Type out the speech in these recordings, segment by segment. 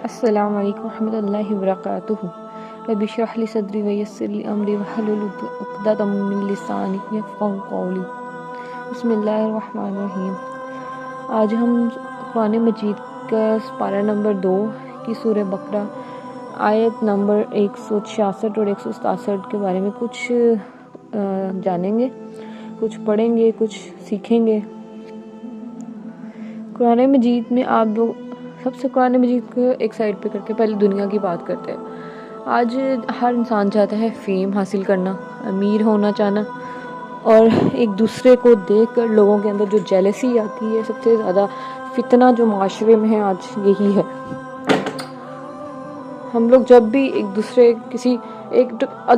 السلام علیکم ورحمۃ اللہ وبرکاتہ۔ رب اشرح لی صدری ویسر لی امری واحلل عقدۃ من لسانی یفقہوا قولی۔ بسم اللہ الرحمن الرحیم۔ آج ہم قرآن مجید کا پارہ نمبر 2 کی سورہ بقرہ آیت نمبر 166 اور 167 کے بارے میں کچھ جانیں گے، کچھ پڑھیں گے، کچھ سیکھیں گے۔ قرآن مجید میں آپ لوگ سب سے قرآن مجید کو ایک سائڈ پہ کر کے پہلے دنیا کی بات کرتے ہیں۔ آج ہر انسان چاہتا ہے فیم حاصل کرنا، امیر ہونا چاہنا، اور ایک دوسرے کو دیکھ کر لوگوں کے اندر جو جیلسی آتی ہے، سب سے زیادہ فتنہ جو معاشرے میں ہے آج یہی ہے۔ ہم لوگ جب بھی ایک دوسرے جب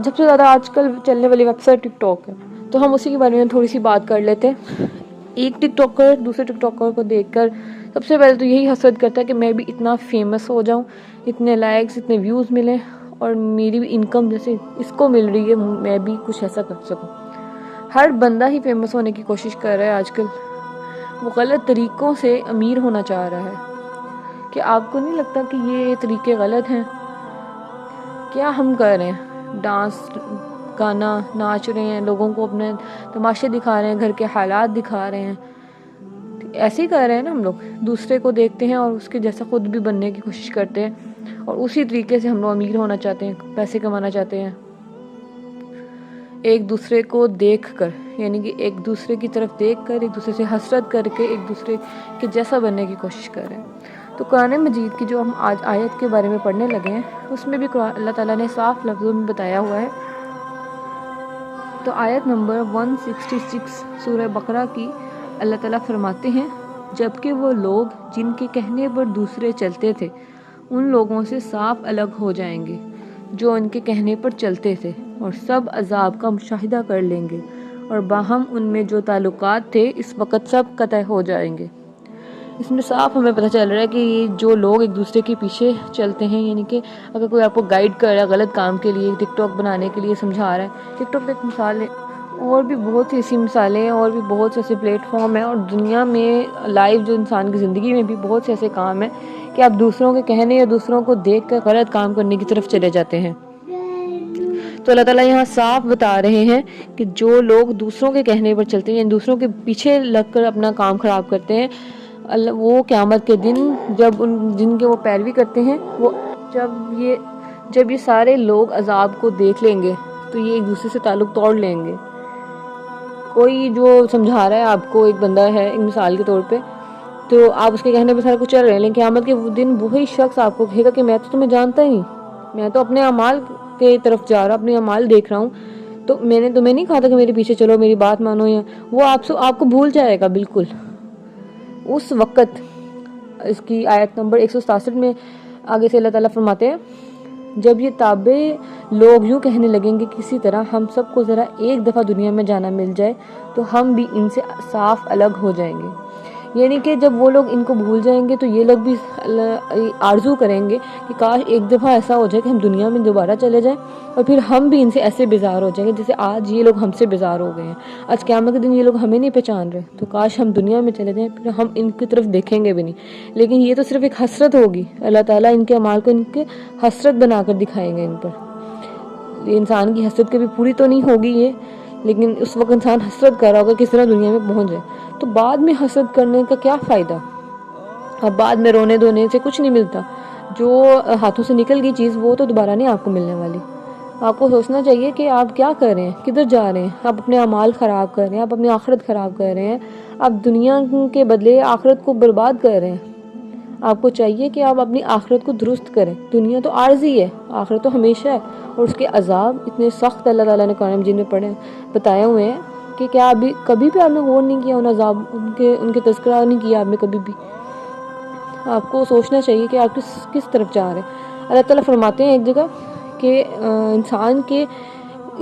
سے زیادہ آج کل چلنے والی ویب سائٹ ٹک ٹاک ہے، تو ہم اسی کے بارے میں تھوڑی سی بات کر لیتے ہیں۔ ایک ٹک ٹاکر دوسرے ٹک ٹاکر کو دیکھ کر سب سے پہلے تو یہی حسد کرتا ہے کہ میں بھی اتنا فیمس ہو جاؤں، اتنے لائکس، اتنے ویوز ملیں، اور میری بھی انکم جیسے اس کو مل رہی ہے میں بھی کچھ ایسا کر سکوں۔ ہر بندہ ہی فیمس ہونے کی کوشش کر رہا ہے آج کل، وہ غلط طریقوں سے امیر ہونا چاہ رہا ہے۔ کہ آپ کو نہیں لگتا کہ یہ طریقے غلط ہیں؟ کیا ہم کر رہے ہیں؟ ڈانس، گانا، ناچ رہے ہیں، لوگوں کو اپنے تماشے دکھا رہے ہیں، گھر کے حالات دکھا رہے ہیں، ایسے ہی کر رہے ہیں نا ہم لوگ۔ دوسرے کو دیکھتے ہیں اور اس کے جیسا خود بھی بننے کی کوشش کرتے ہیں، اور اسی طریقے سے ہم لوگ امیر ہونا چاہتے ہیں، پیسے کمانا چاہتے ہیں۔ ایک دوسرے کو دیکھ کر، یعنی کہ ایک دوسرے کی طرف دیکھ کر، ایک دوسرے سے حسرت کر کے ایک دوسرے کے جیسا بننے کی کوشش کر رہے ہیں۔ تو قرآن مجید کی جو ہم آج آیت کے بارے میں پڑھنے لگے ہیں، اس میں بھی اللہ تعالیٰ نے صاف لفظوں میں بتایا ہوا ہے۔ تو آیت نمبر 166 سورہ بقرہ کی اللہ تعالیٰ فرماتے ہیں، جبکہ وہ لوگ جن کے کہنے پر دوسرے چلتے تھے ان لوگوں سے صاف الگ ہو جائیں گے جو ان کے کہنے پر چلتے تھے، اور سب عذاب کا مشاہدہ کر لیں گے، اور باہم ان میں جو تعلقات تھے اس وقت سب قطع ہو جائیں گے۔ اس میں صاف ہمیں پتہ چل رہا ہے کہ جو لوگ ایک دوسرے کے پیچھے چلتے ہیں، یعنی کہ اگر کوئی آپ کو گائیڈ کر رہا ہے غلط کام کے لیے، ٹک ٹاک بنانے کے لیے سمجھا رہا ہے، ٹک ٹاک ایک مثال ہے، اور بھی بہت سی ایسی مثالیں ہیں، اور بھی بہت سے ایسے پلیٹ فارم ہیں، اور دنیا میں لائیو جو انسان کی زندگی میں بھی بہت سے ایسے کام ہیں کہ آپ دوسروں کے کہنے یا دوسروں کو دیکھ کر غلط کام کرنے کی طرف چلے جاتے ہیں۔ تو اللہ تعالیٰ یہاں صاف بتا رہے ہیں کہ جو لوگ دوسروں کے کہنے پر چلتے ہیں، یعنی دوسروں کے پیچھے لگ کر اپنا کام خراب کرتے ہیں، وہ قیامت کے دن جب جن کے وہ پیروی کرتے ہیں، وہ جب یہ سارے لوگ عذاب کو دیکھ لیں گے تو یہ ایک دوسرے سے تعلق توڑ لیں گے۔ کوئی جو سمجھا رہا ہے آپ کو، ایک بندہ ہے ایک مثال کے طور پہ، تو آپ اس کے کہنے پہ سارا کچھ چل رہے ہیں، لیکن قیامت کے دن وہی شخص آپ کو کہے گا کہ میں تو تمہیں جانتا ہی نہیں، میں تو اپنے اعمال کے طرف جا رہا ہوں، اپنے اعمال دیکھ رہا ہوں، تو میں نے تمہیں نہیں کہا تھا کہ میرے پیچھے چلو، میری بات مانو، یا وہ آپ کو بھول جائے گا بالکل۔ اس وقت اس کی آیت نمبر 167 میں آگے سے اللہ تعالیٰ فرماتے ہیں، جب یہ تابع لوگ یوں کہنے لگیں گے کسی طرح ہم سب کو ذرا ایک دفعہ دنیا میں جانا مل جائے تو ہم بھی ان سے صاف الگ ہو جائیں گے۔ یعنی کہ جب وہ لوگ ان کو بھول جائیں گے تو یہ لوگ بھی آرزو کریں گے کہ کاش ایک دفعہ ایسا ہو جائے کہ ہم دنیا میں دوبارہ چلے جائیں، اور پھر ہم بھی ان سے ایسے بیزار ہو جائیں گے جیسے آج یہ لوگ ہم سے بیزار ہو گئے ہیں۔ آج قیامت کے دن یہ لوگ ہمیں نہیں پہچان رہے، تو کاش ہم دنیا میں چلے جائیں، پھر ہم ان کی طرف دیکھیں گے بھی نہیں۔ لیکن یہ تو صرف ایک حسرت ہوگی، اللہ تعالیٰ ان کے اعمال کو ان کے حسرت بنا کر دکھائیں گے ان پر۔ انسان کی حسرت کبھی پوری تو نہیں ہوگی یہ، لیکن اس وقت انسان حسرت کر رہا ہوگا کس طرح دنیا میں پہنچ جائے۔ تو بعد میں حسرت کرنے کا کیا فائدہ؟ اب بعد میں رونے دھونے سے کچھ نہیں ملتا۔ جو ہاتھوں سے نکل گئی چیز وہ تو دوبارہ نہیں آپ کو ملنے والی۔ آپ کو سوچنا چاہیے کہ آپ کیا کر رہے ہیں، کدھر جا رہے ہیں۔ آپ اپنے اعمال خراب کر رہے ہیں، آپ اپنی آخرت خراب کر رہے ہیں، آپ دنیا کے بدلے آخرت کو برباد کر رہے ہیں۔ آپ کو چاہیے کہ آپ اپنی آخرت کو درست کریں۔ دنیا تو عارضی ہے، آخرت تو ہمیشہ ہے، اور اس کے عذاب اتنے سخت اللہ تعالیٰ نے قرآن مجید میں بتائے ہوئے ہیں کہ کیا کبھی بھی آپ نے غور نہیں کیا ان عذاب، ان کے تذکرہ نہیں کیا آپ نے کبھی بھی؟ آپ کو سوچنا چاہیے کہ آپ کس طرف جا رہے ہیں۔ اللہ تعالیٰ فرماتے ہیں ایک جگہ کہ انسان کے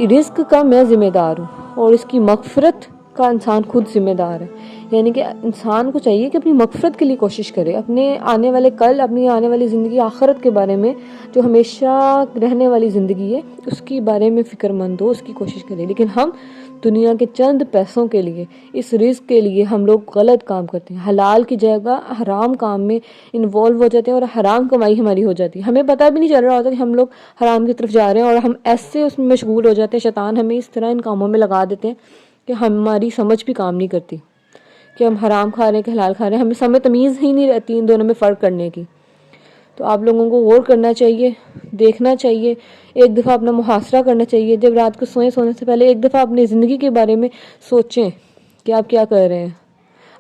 رزق کا میں ذمہ دار ہوں، اور اس کی مغفرت کا انسان خود ذمہ دار ہے. یعنی کہ انسان کو چاہیے کہ اپنی مغفرت کے لیے کوشش کرے، اپنے آنے والے کل، اپنی آنے والی زندگی آخرت کے بارے میں، جو ہمیشہ رہنے والی زندگی ہے اس کی بارے میں فکر مند ہو، اس کی کوشش کرے. لیکن ہم دنیا کے چند پیسوں کے لیے، اس رزق کے لیے ہم لوگ غلط کام کرتے ہیں، حلال کی جگہ حرام کام میں انوالو ہو جاتے ہیں اور حرام کمائی ہماری ہو جاتی ہے. ہمیں پتہ بھی نہیں چل رہا ہوتا کہ ہم لوگ حرام کی طرف جا رہے ہیں، اور ہم ایسے اس میں مشغول ہو جاتے ہیں، شیطان ہمیں اس طرح ان کاموں میں لگا دیتے ہیں کہ ہماری سمجھ بھی کام نہیں کرتی کہ ہم حرام کھا رہے ہیں کہ حلال کھا رہے ہیں. ہمیں سمجھ تمیز ہی نہیں رہتی ان دونوں میں فرق کرنے کی. تو آپ لوگوں کو غور کرنا چاہیے، دیکھنا چاہیے، ایک دفعہ اپنا محاصرہ کرنا چاہیے. جب رات کو سونے سے پہلے ایک دفعہ اپنی زندگی کے بارے میں سوچیں کہ آپ کیا کر رہے ہیں،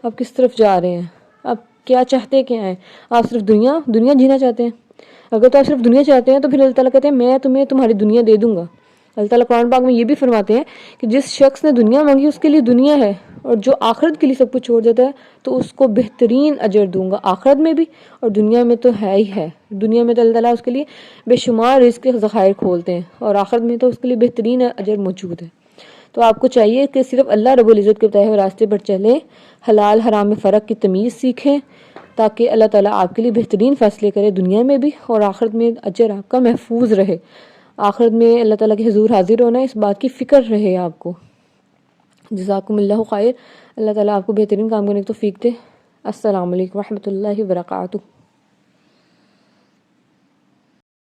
آپ کس طرف جا رہے ہیں، آپ کیا چاہتے کیا ہیں. آپ صرف دنیا جینا چاہتے ہیں؟ اگر تو آپ صرف دنیا چاہتے ہیں تو پھر اللہ تعالیٰ کہتے ہیں میں تمہیں تمہاری دنیا دے دوں گا. اللہ تعالیٰ قرآن پاک میں یہ بھی فرماتے ہیں کہ جس شخص نے دنیا مانگی اس کے لیے دنیا ہے، اور جو آخرت کے لیے سب کچھ چھوڑ دیتا ہے تو اس کو بہترین اجر دوں گا، آخرت میں بھی اور دنیا میں تو ہے ہی ہے. دنیا میں تو اللہ تعالیٰ اس کے لیے بے شمار رزق کے ذخائر کھولتے ہیں، اور آخرت میں تو اس کے لیے بہترین اجر موجود ہے. تو آپ کو چاہیے کہ صرف اللہ رب العزت کے بتائے ہوئے راستے پر چلیں، حلال حرام میں فرق کی تمیز سیکھیں، تاکہ اللہ تعالیٰ آپ کے لیے بہترین فیصلے کرے دنیا میں بھی، اور آخرت میں اجر آپ کا محفوظ رہے. آخرت میں اللہ تعالیٰ کے حضور حاضر ہونا، اس بات کی فکر رہے آپ کو. جزاکم اللہ خیر. اللہ تعالیٰ آپ کو بہترین کام کرنے کی توفیق دے. السلام علیکم ورحمۃ اللہ وبرکاتہ.